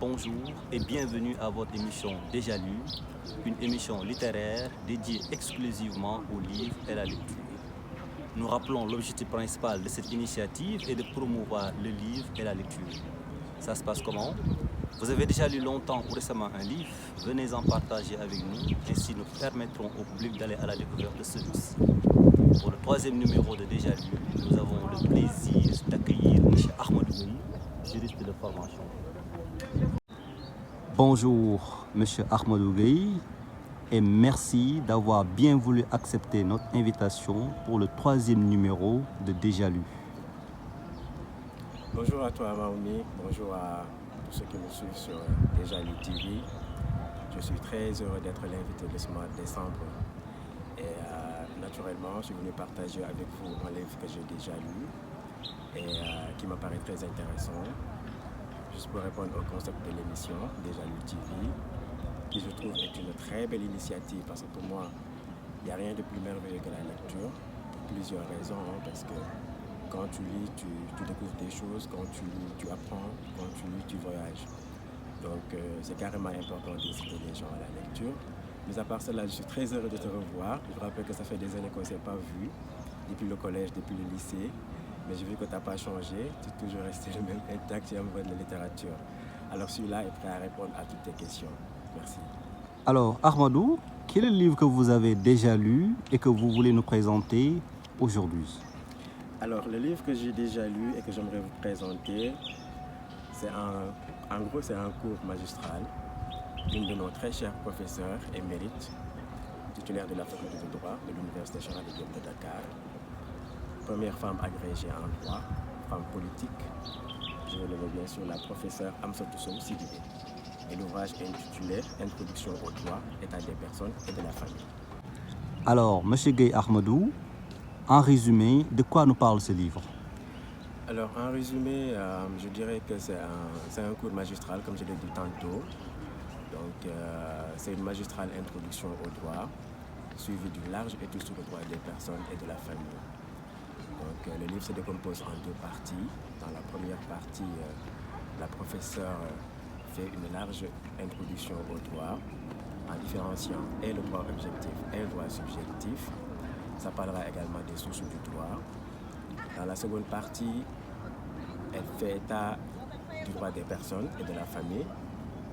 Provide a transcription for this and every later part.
bonjour et bienvenue à votre émission Déjà lu, une émission littéraire dédiée exclusivement aux livres et à la lecture. Nous rappelons l'objectif principal de cette initiative est de promouvoir le livre et la lecture. Ça se passe comment? Vous avez déjà lu longtemps ou récemment un livre? Venez en partager avec nous, ainsi nous permettrons au public d'aller à la découverte de celui-ci. Pour le troisième numéro de Déjà lu, nous avons le plaisir d'accueillir M. Ahmadou Gueye, juriste de formation. Bonjour M. Ahmadou Gueye et merci d'avoir bien voulu accepter notre invitation pour le troisième numéro de Déjà lu. Bonjour à toi Maoumi, bonjour à tous ceux qui nous suivent sur Déjà lu TV. Je suis très heureux d'être l'invité de ce mois de décembre et naturellement je suis venu partager avec vous un livre que j'ai déjà lu et qui m'apparaît très intéressant. Juste pour répondre au concept de l'émission Déjà lu TV, qui je trouve est une très belle initiative parce que pour moi il n'y a rien de plus merveilleux que la lecture pour plusieurs raisons, parce que quand tu lis, tu découvres des choses, quand tu lis, tu apprends, quand tu lis, tu voyages. Donc c'est carrément important d'inciter les gens à la lecture. Mais à part cela, je suis très heureux de te revoir. Je rappelle que ça fait des années qu'on ne s'est pas vu, depuis le collège, depuis le lycée. Mais j'ai vu que tu n'as pas changé, tu es toujours resté le même intact, tu aimes de la littérature. Alors celui-là est prêt à répondre à toutes tes questions. Merci. Alors Ahmadou, quel est le livre que vous avez déjà lu et que vous voulez nous présenter aujourd'hui? Alors le livre que j'ai déjà lu et que j'aimerais vous présenter, c'est en gros c'est un cours magistral d'une de nos très chers professeurs émérites, titulaire de la faculté de droit de l'Université Cheikh Anta Diop de Dakar, première femme agrégée en droit, femme politique, je veux nommer bien sûr la professeure Amsatou Sow Sidibé. Et l'ouvrage est intitulé Introduction au droit, état des personnes et de la famille. Alors, M. Gueye Ahmadou, en résumé, de quoi nous parle ce livre? Alors, en résumé, je dirais que c'est un cours magistral, comme je l'ai dit tantôt. Donc, c'est une magistrale introduction au droit, suivie d'une large étude sur le droit des personnes et de la famille. Donc, le livre se décompose en deux parties. Dans la première partie, la professeure fait une large introduction au droit, en différenciant et le droit objectif et le droit subjectif. Ça parlera également des sources du droit. Dans la seconde partie, elle fait état du droit des personnes et de la famille.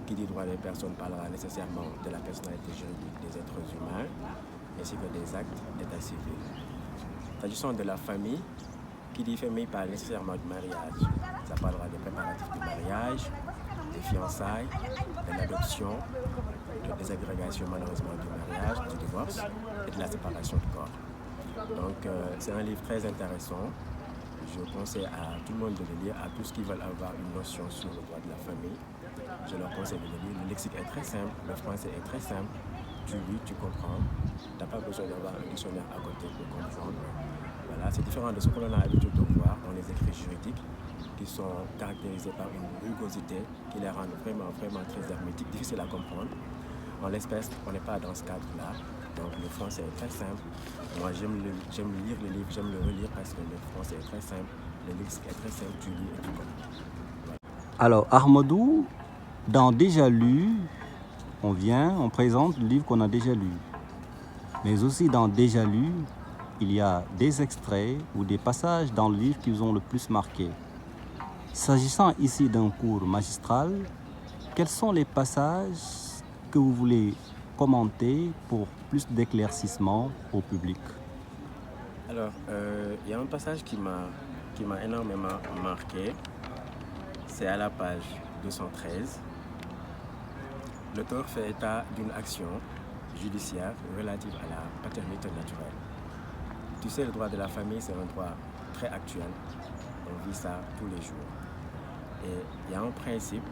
Qui dit droit des personnes parlera nécessairement de la personnalité juridique des êtres humains, ainsi que des actes d'état civil. S'agissant de la famille, qui dit famille parle nécessairement du mariage. Ça parlera des préparatifs du mariage, des fiançailles, de l'adoption, de désagrégation malheureusement du mariage, du divorce et de la séparation du corps. Donc c'est un livre très intéressant. Je conseille à tout le monde de le lire, à tous qui veulent avoir une notion sur le droit de la famille. Je leur conseille de le lire. Le lexique est très simple, le français est très simple. Tu lis, tu comprends. Tu n'as pas besoin d'avoir un dictionnaire à côté pour comprendre. Voilà, c'est différent de ce que l'on a l'habitude de voir dans les écrits juridiques qui sont caractérisés par une rugosité qui les rend vraiment très hermétiques, difficiles à comprendre. En l'espèce, on n'est pas dans ce cadre-là. Donc le français est très simple. Moi j'aime lire le livre, j'aime le relire parce que le français est très simple, le lexique est très simple, tu lis et tu comprends. Voilà. Alors Ahmadou, dans Déjà lu, on présente le livre qu'on a déjà lu. Mais aussi dans Déjà lu, il y a des extraits ou des passages dans le livre qui vous ont le plus marqué. S'agissant ici d'un cours magistral, quels sont les passages que vous voulez commenter pour plus d'éclaircissement au public? Alors, il y a un passage qui m'a énormément marqué. C'est à la page 213. L'auteur fait état d'une action judiciaire relative à la paternité naturelle. Tu sais, le droit de la famille, c'est un droit très actuel. On vit ça tous les jours. Et il y a un principe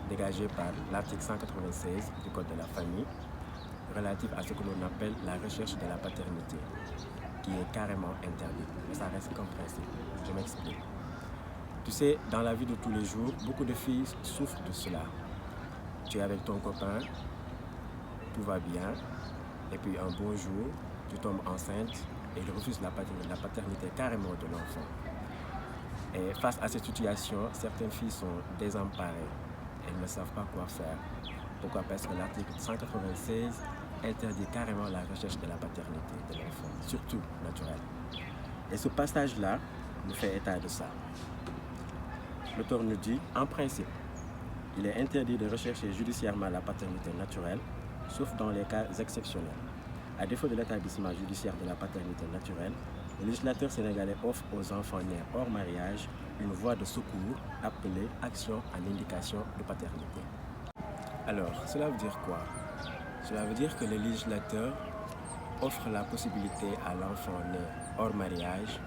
dégagé par l'article 196 du Code de la famille relatif à ce que l'on appelle la recherche de la paternité, qui est carrément interdite. Mais ça reste qu'un principe. Je m'explique. Tu sais, dans la vie de tous les jours, beaucoup de filles souffrent de cela. Tu es avec ton copain, tout va bien, et puis un beau jour, tu tombes enceinte et il refuse la paternité carrément de l'enfant. Et face à cette situation, certaines filles sont désemparées. elles ne savent pas quoi faire. Pourquoi? Parce que l'article 196 interdit carrément la recherche de la paternité de l'enfant, surtout naturelle. Et ce passage-là nous fait état de ça. L'auteur nous dit, en principe, il est interdit de rechercher judiciairement la paternité naturelle, sauf dans les cas exceptionnels. À défaut de l'établissement judiciaire de la paternité naturelle, le législateur sénégalais offre aux enfants nés hors mariage une voie de secours appelée action en indication de paternité. Alors, cela veut dire quoi? Cela veut dire que le législateur offre la possibilité à l'enfant né hors mariage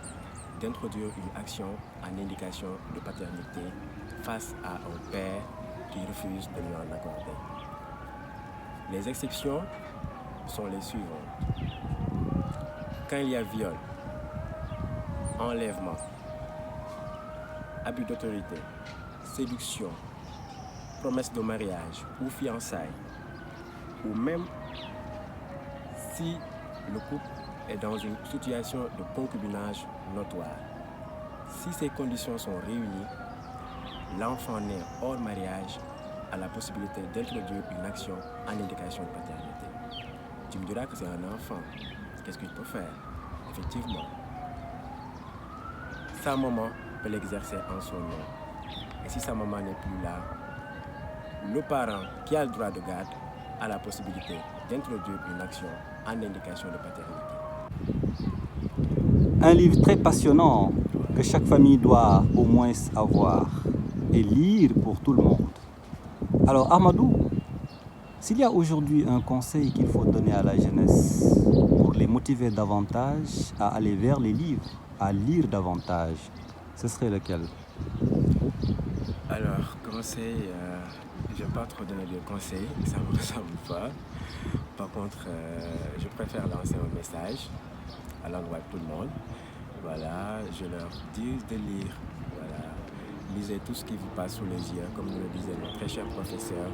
d'introduire une action en indication de paternité face à un père qui refuse de lui en accorder. Les exceptions sont les suivantes. Quand il y a viol, enlèvement, abus d'autorité, séduction, promesse de mariage ou fiançailles, ou même si le couple est dans une situation de concubinage notoire. Si ces conditions sont réunies, l'enfant né hors mariage a la possibilité d'introduire une action en indication de paternité. Tu me diras que c'est un enfant. Qu'est-ce qu'il peut faire? Effectivement, sa maman peut l'exercer en son nom. Et si sa maman n'est plus là, le parent qui a le droit de garde a la possibilité d'introduire une action en indication de paternité. Un livre très passionnant que chaque famille doit au moins avoir et lire pour tout le monde. Alors Ahmadou, s'il y a aujourd'hui un conseil qu'il faut donner à la jeunesse pour les motiver davantage à aller vers les livres, à lire davantage, ce serait lequel? Alors, conseil, je n'aime pas trop donner de conseils, ça ne me ressemble pas. Par contre, je préfère lancer un message à l'endroit de tout le monde. Voilà, je leur dis de lire. Voilà, lisez tout ce qui vous passe sous les yeux, comme nous le disait notre très cher professeur.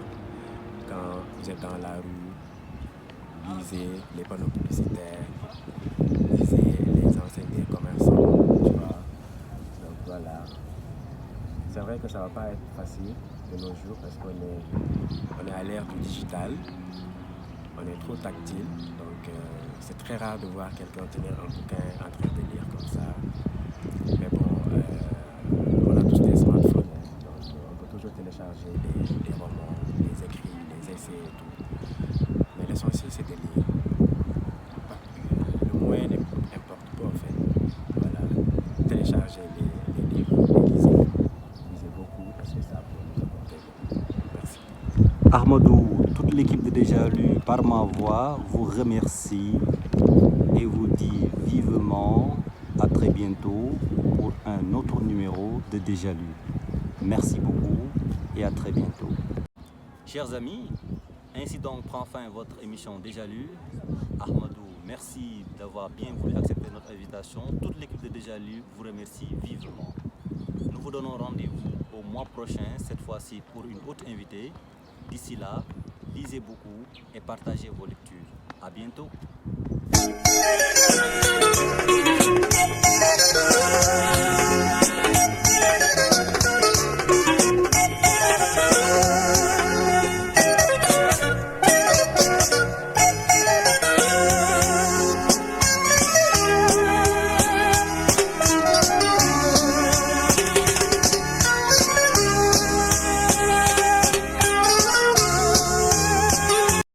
Quand vous êtes dans la rue, lisez les panneaux publicitaires, lisez les enseignes des commerçants, tu vois. Donc voilà. C'est vrai que ça ne va pas être facile de nos jours parce qu'on est à l'ère du digital, on est trop tactile, donc c'est très rare de voir quelqu'un tenir un bouquin en train de lire comme ça. Mais bon, on a tous des smartphones, donc on peut toujours télécharger des romans, des écrits, des essais et tout. Mais l'essentiel c'est de lire. Le moyen n'importe pas en fait. Voilà, télécharger les livres et lisez beaucoup parce que ça peut nous apporter beaucoup. Merci. Ahmadou, toute l'équipe de Déjà Lu, par ma voix, vous remercie et vous dit vivement à très bientôt pour un autre numéro de Déjà Lu. Merci beaucoup et à très bientôt. Chers amis, ainsi donc prend fin votre émission Déjà Lu. Ahmadou, merci d'avoir bien voulu accepter notre invitation. Toute l'équipe de Déjà Lu vous remercie vivement. Nous vous donnons rendez-vous au mois prochain, cette fois-ci pour une autre invitée. D'ici là, lisez beaucoup et partagez vos lectures. À bientôt.